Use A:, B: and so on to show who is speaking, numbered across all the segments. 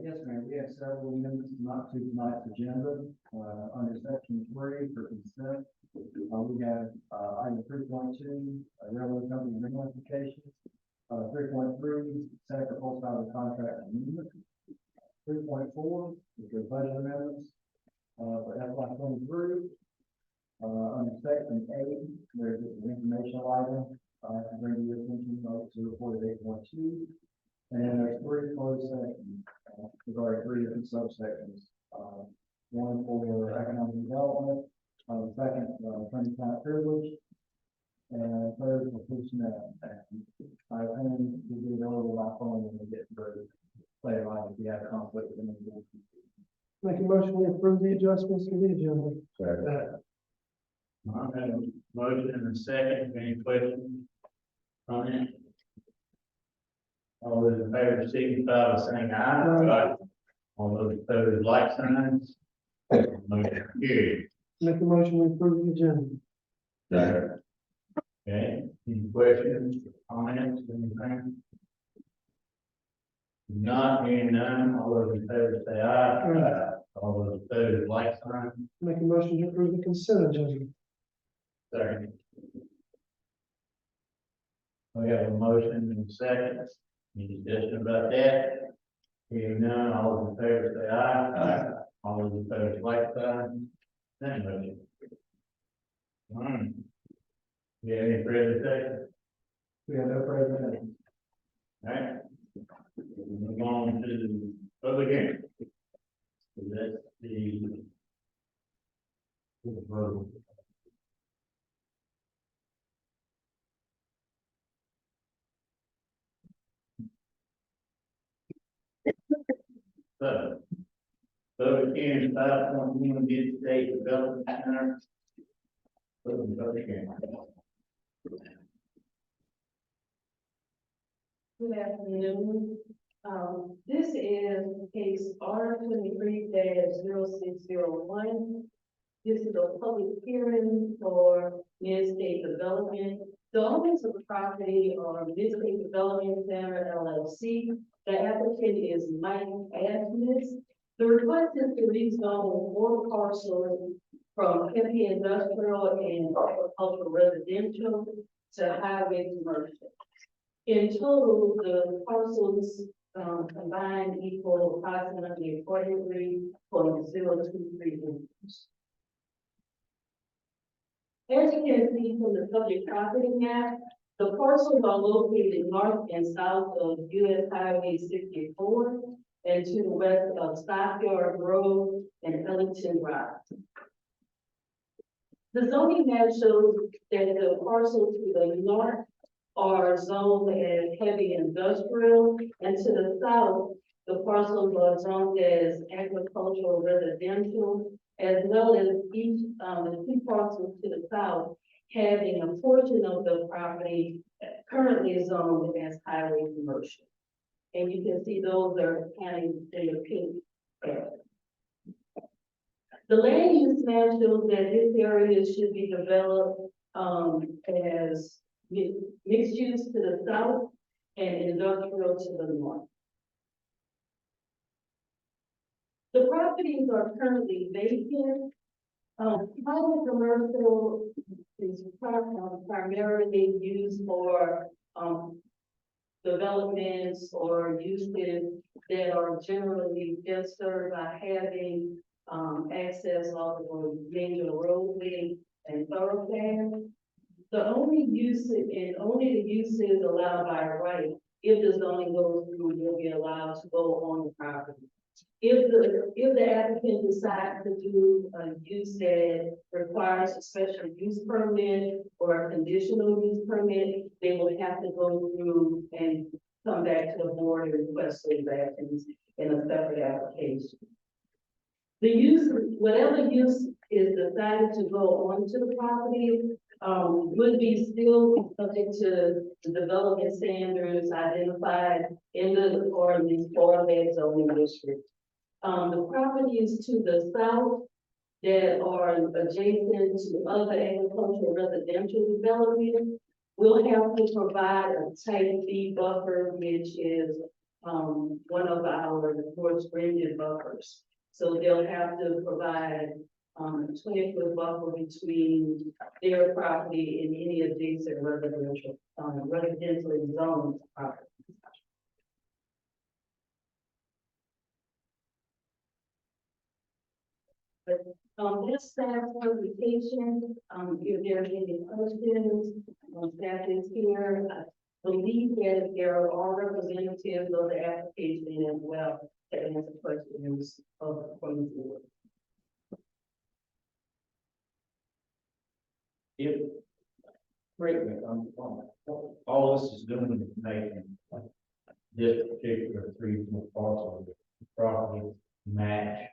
A: Yes, ma'am, we have several amendments not to tonight's agenda, under section 3 for consent. We have, item 3.2, railroad company notifications, 3.3, second wholesale contract amendment, 3.4, which are budget amendments, for FY23. Under section 8, there's an informational item, to bring to your attention, to report 8.2. And there's 3 closed sections, regarding 3 different subsections. One for economic development, second, attorney-client privilege, and third, for personnel. I think we'll be available by phone when we get through later on if we have conflict with them.
B: Make a motion to approve the adjustments to the agenda.
C: I have a motion and a second. Any questions on it? All those in favor signify by saying aye. Aye. All those opposed, like signs. Motion carried.
B: Make a motion to approve the agenda.
C: Okay, any questions, comments, anything? Not hearing none, all those in favor say aye. Aye. All those opposed, like sign.
B: Make a motion to approve the consent agenda.
C: Second. We have a motion and a second. Any discussion about that? Hearing none, all those in favor say aye. Aye. All those opposed, like sign. That motion. All right. You have any further discussion?
A: We have no further.
C: All right. We'll move on to the public hearing. So that's the. Vote. So again, 5.1 Mid-State Development Center. Public hearing.
D: Good afternoon. This is case R23-0601. This is a public hearing for Mid-State Development. The owners of the property are Mid-State Development Center LLC. The applicant is Mike Asmus. The request is to rezone 4 parcels from heavy industrial and agricultural residential to highway commercial. In total, the parcels combined equal approximately 43.023 acres. As you can see from the subject property map, the parcels are located north and south of US Highway 64 and to the west of Stockyard Road and Ellington Drive. The zoning map shows that the parcels to the north are zoned as heavy industrial, and to the south, the parcels are zoned as agricultural residential, as well as each the 2 parcels to the south having a portion of the property currently zoned as highway commercial. And you can see those are counting in the pink area. The land use map shows that this area should be developed as mixed use to the south and industrial to the north. The properties are currently vacant. Highway commercial is primarily used for developments or uses that are generally best served by having access off of a major roadway and thoroughfare. The only use and only the uses allowed by right, if the zoning goes through, you'll be allowed to go on the property. If the applicant decides to do a use that requires a special use permit or a conditional use permit, they will have to go through and come back to the board and request those actions in a separate application. The use, whatever use is decided to go onto the property, would be still subject to the development standards identified in the ordinance for that zoning district. The properties to the south that are adjacent to other agricultural residential development We'll have to provide a 10 feet buffer, which is, one of our more stringent buffers. So they'll have to provide, 20 foot buffer between their property and any adjacent residential, residentially zoned property. This staff presentation, if there's any questions, staff is here. I believe that there are representatives of the application as well to answer questions of the board.
C: If, correct me if I'm wrong, all this is doing is making this particular three parcel of the property match.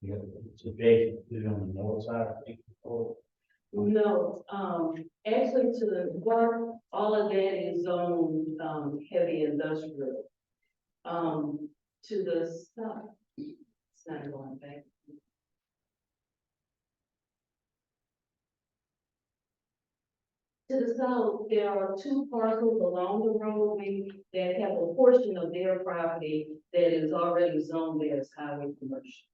C: You know, it's adjacent to on the north side of the road.
D: No, actually to the north, all of that is zoned, heavy industrial. To the south, it's not going back. To the south, there are two parcels along the roadway that have a portion of their property that is already zoned as highway commercial.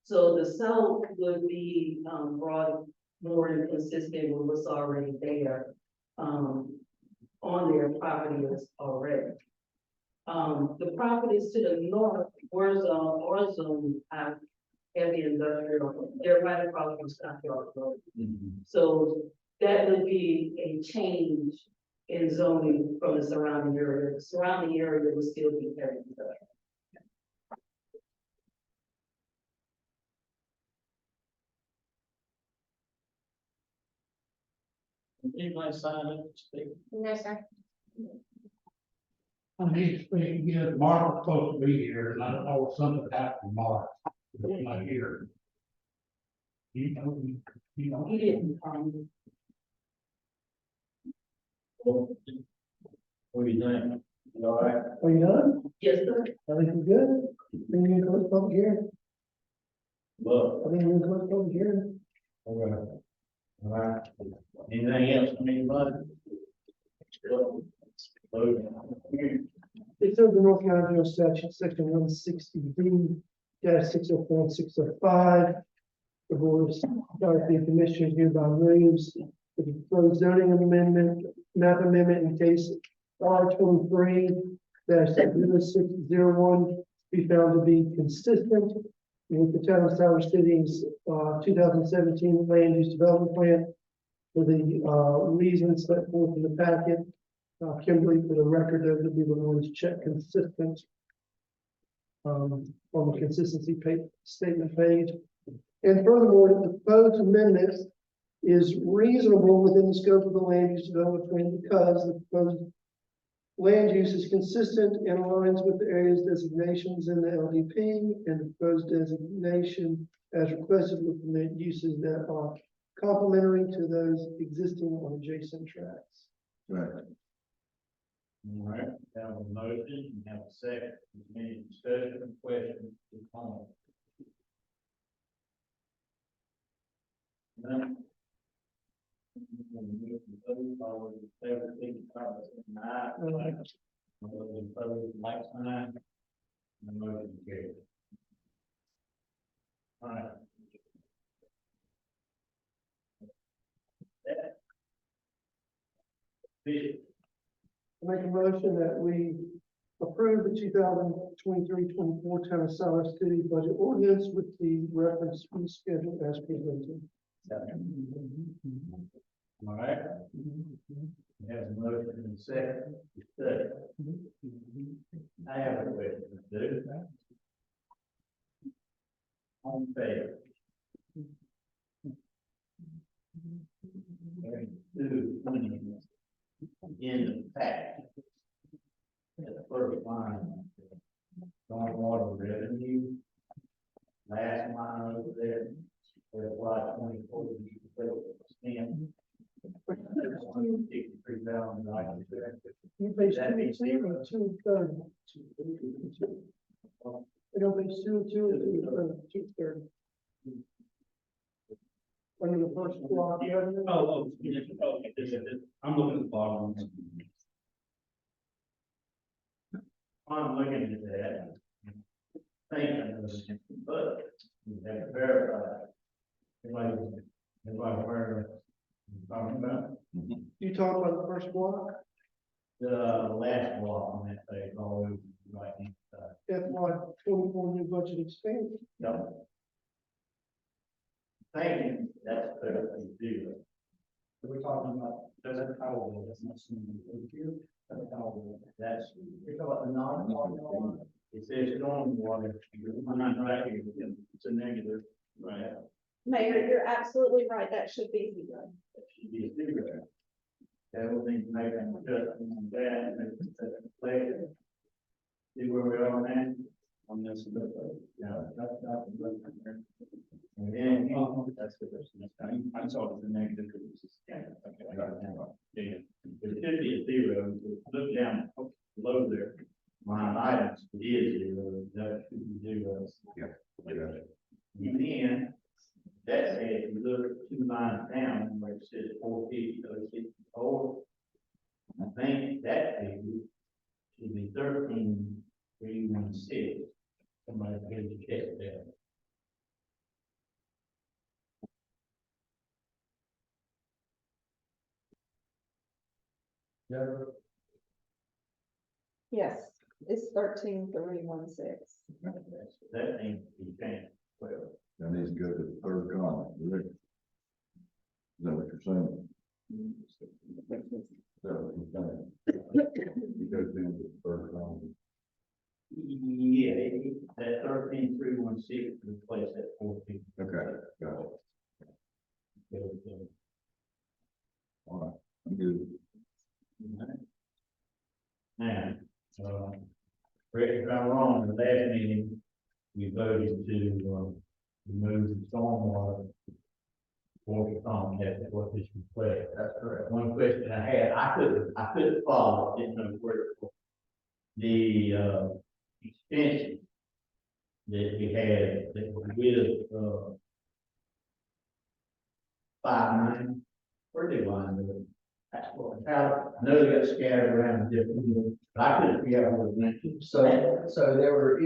D: So the south would be, brought more inconsistent with what's already there, on their property already. The properties to the north were zoned heavy industrial, they're right across from Stockyard Road. So that would be a change in zoning from the surrounding area. The surrounding area would still be heavy industrial.
C: Anybody sign up to speak?
E: No, sir.
F: I need to speak again. Mark was supposed to be here, and I don't know if something happened to Mark. He's not here. You know.
D: He didn't come.
C: What do you think? You all right?
B: Are you done?
D: Yes, sir.
B: I think we're good. Then you can close public hearing.
C: Look.
B: I think we can close public hearing.
C: Okay. All right. Anything else from anybody?
B: It's under the North Carolina General Statute, section 160B, -604 and 605. The board of commissioners hereby moves the proposed zoning amendment, map amendment in case R23-0601 be found to be consistent with the town of Siler City's 2017 land use development plan. For the reasons set forth in the packet, Kimberly, for the record, those will be the ones check consistent on the consistency statement page. And furthermore, the proposed amendment is reasonable within the scope of the land use development plan because the proposed land use is consistent and aligns with the area's designations in the LDP, and the proposed designation as requested will permit uses that are complementary to those existing on adjacent tracts.
C: Right. All right, have a motion, and have a second, any discussion, questions, comments? None. All those in favor, signify by saying aye. All those opposed, like sign. The motion carries. All right.
B: Make a motion that we approve the 2023-24 town of Siler City budget ordinance with the reference fee schedule as presented.
C: All right. We have a motion and a second. Discussion. I have a question, dude. On favor. Very two in the pack. At the first line, stormwater revenue. Last line over there, where slide 24, you can put it $63,000 there.
B: You page
C: That means
B: 2 and 230. It'll be 2 and 2 and 230. under the first block. revenue.
F: I'm looking at the bottom.
C: I'm looking at that. Thinking, but we have to verify. Everybody aware of what I'm talking about?
B: You talking about the first block,
C: The last block on that page, all over the right hand side.
B: FY 24 new budget expansion.
C: Yep. Thinking that's fair to do.
A: We're talking about, there's a power bill, that's not assuming here, that's a power bill.
C: That's,
A: You're talking about the non.
C: it says stormwater, I'm not right here, it's a negative, right?
E: Mayor, you're absolutely right, that should be zero.
C: It should be a zero. That will be making an adjustment on that, make it later. See where we are now? On this, yeah,
A: That's,
C: and then, that's the question, I saw it as a negative. Yeah, okay, I got it now. Yeah, it should be a zero, look down below there, line items, it is zero, that should be zero.
G: Yeah.
C: And then, that says, if you look 2 lines down, where it says 450, 64, I think that figure should be 13,316. Somebody pay the check there.
A: Deborah,
E: Yes, it's 13,316.
C: That needs to be changed. Well,
G: That needs to go to the third column, correct? Is that what you're saying? Is that what you're saying? It goes into the third column.
C: yeah, that 13,316 replace that 450.
G: Okay, got it. All right, I'm good.
C: Now, correct if I'm wrong, the last meeting, we voted to, remove the stormwater water Comcast, that's what this request.
A: that's correct.
C: One question I had, I couldn't follow, didn't know where it was. The, expenses that we had, that were with, 5 million, where they wind up? That's what, I know they got scattered around different, but I couldn't figure out what it meant.
A: So there were,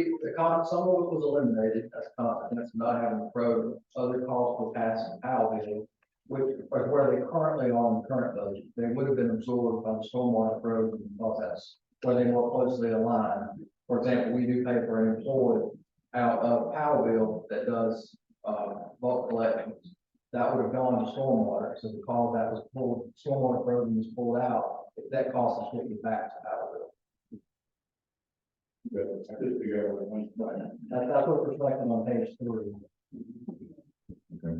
A: some of it was eliminated, that's consequence of not having a program. Other costs were passed to Powell bill, which are where they currently are in the current budget. They would have been absorbed by the stormwater program because that's where they more closely align. For example, we do pay for an employee out of Powell bill that does, bulk collections. That would have gone to stormwater, so because that was pulled, stormwater program was pulled out, that cost is shifted back to Powell bill.
C: I couldn't figure out what it meant.
A: That's what's reflected on page 3.
G: Okay.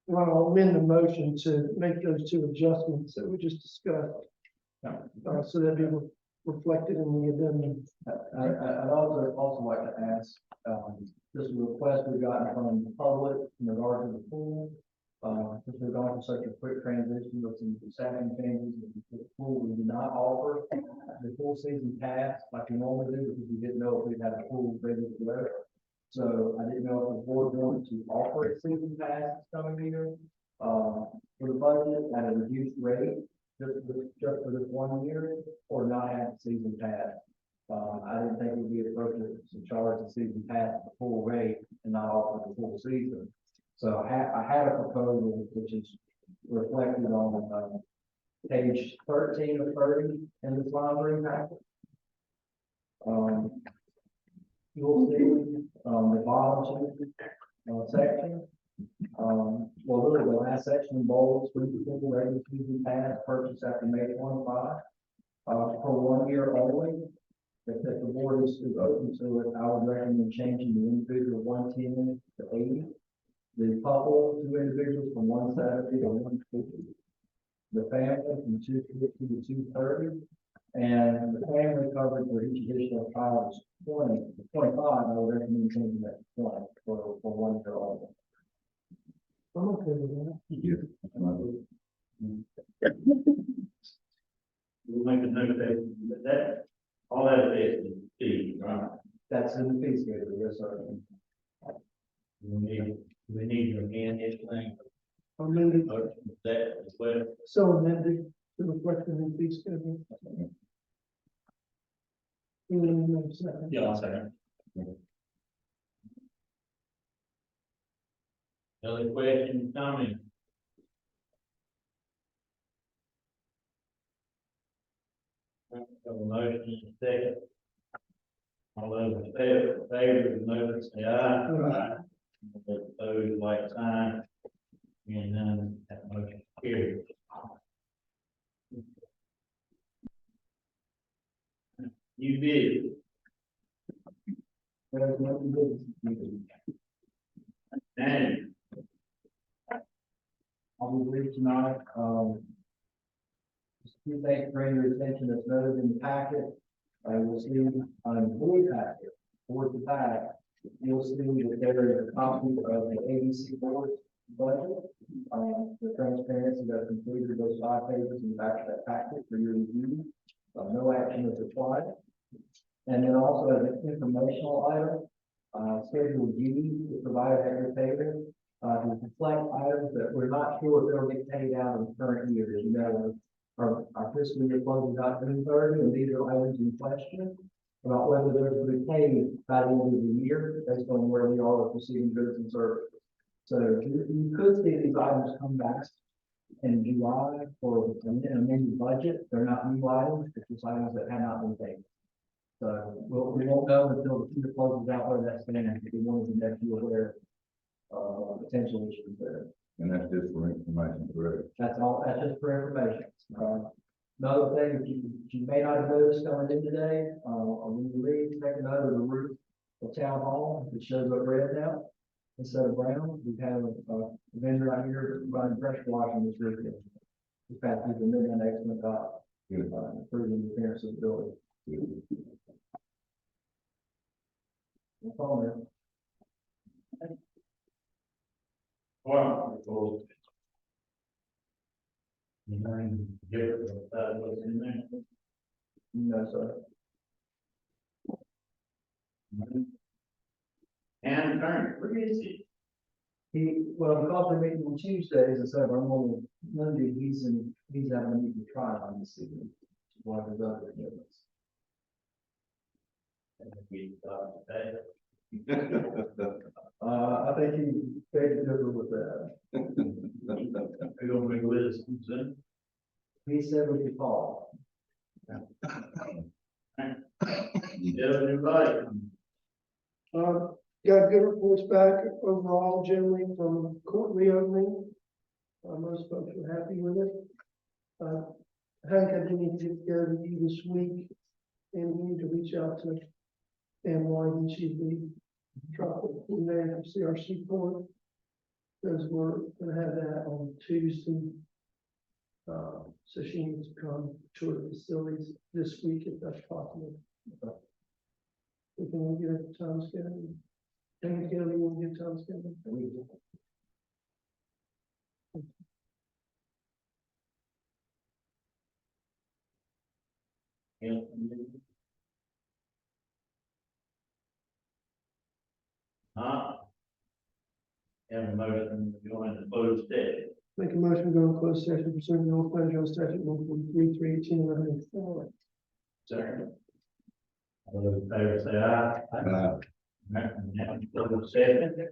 B: Well, I'll amend the motion to make those 2 adjustments that we just discussed. So that'd be reflected in the addendum.
A: I'd also like to ask, this is a request we've gotten from the public in regard to the pool. Since we're going through such a quick transition with some staffing changes, the pool, we did not offer the full season pass like we normally do, because we didn't know if we'd have a pool ready to go. So I didn't know if the board wanted to offer a season pass this coming year, for the budget at a reduced rate, just for this 1 year, or not have a season pass. I didn't think it would be appropriate to charge the season pass at the full rate and not offer the full season. So I had a proposal which is reflected on, page 13 of 30 in this library packet. You'll see, the bottom section, well, really the last section in bold, we the regular season pass purchase after May 25, for 1 year only. If the board is open to it, I would recommend changing the individual 110 to 80. The couple, 2 individuals from 170 to 150. The family from 250 to 230. And the family coverage for each additional child is 25. I would recommend changing that to 20 for 1 year only.
B: I'm okay with that.
G: Yeah.
C: We'll make a note that all that is fee, right?
A: That's in the fee schedule, yes, sir.
C: We need to amend anything,
B: Amended,
C: that as well.
B: so amended to reflect the new fee schedule. Second.
C: Yeah, I'll second. Other questions, comments? Have a motion and a second. All those in favor of the motion, say aye.
B: Aye.
C: All those opposed, like sign. And none, that motion carries. You bid.
A: There's nothing good.
C: And
A: I'll be brief tonight, just a few things bring your attention that's noted in the packet. You'll see on the blue packet, towards the back, you'll see that there is a copy of the ABC board budget. The transparency that included those 5 pages in the back of that packet for your review. No action is required. And then also as an informational item, Schedule G is provided at your table. To reflect items that we're not sure if they'll get paid out in the current year. As you know, our fiscal year closes out June 30, and these are items in question about whether they're to be paid by the end of the year based on where we are with receiving goods and services. So you could see these items come back in July for an amended budget. They're not new items, it's just items that have not been paid. So we won't know until the year closes out where that's going to be. One of the next year where potential issues there.
G: And that's just for information, correct?
A: That's all, that's just for information. Another thing, you may not have noticed coming in today, when you leave, take a note of the roof of town hall, it shows up red now instead of brown. We've had a vendor out here running pressure washing this roof. This past week, and they've done an excellent job, improving the appearance of the building. That's all there.
C: Well, you mind different about what's in there?
A: No, sir.
C: And attorney, where is he?
A: Well, because we're meeting on Tuesdays, instead of our normal Monday, he's having a meeting trial this evening. One of his other commitments.
C: And we thought that.
A: I think he paid differ with that.
C: Are you gonna be with us soon?
A: He said we could call.
C: Everybody.
B: Got good reports back overall generally from court reopening. Most folks were happy with it. Hank, I do need to get together with you this week, and we need to reach out to NY, she's the tropical coordinator of CRC court. Because we're gonna have that on Tuesday. So she needs to come tour the facilities this week if that's possible. We can get a time schedule. Can we get a time schedule?
C: Huh? Have a motion to go into closed session.
B: Make a motion to go into closed session pursuant to North Carolina Statute 143, 318, 104.
C: Second. All those in favor say aye.
G: Uh,
C: Now, closed session.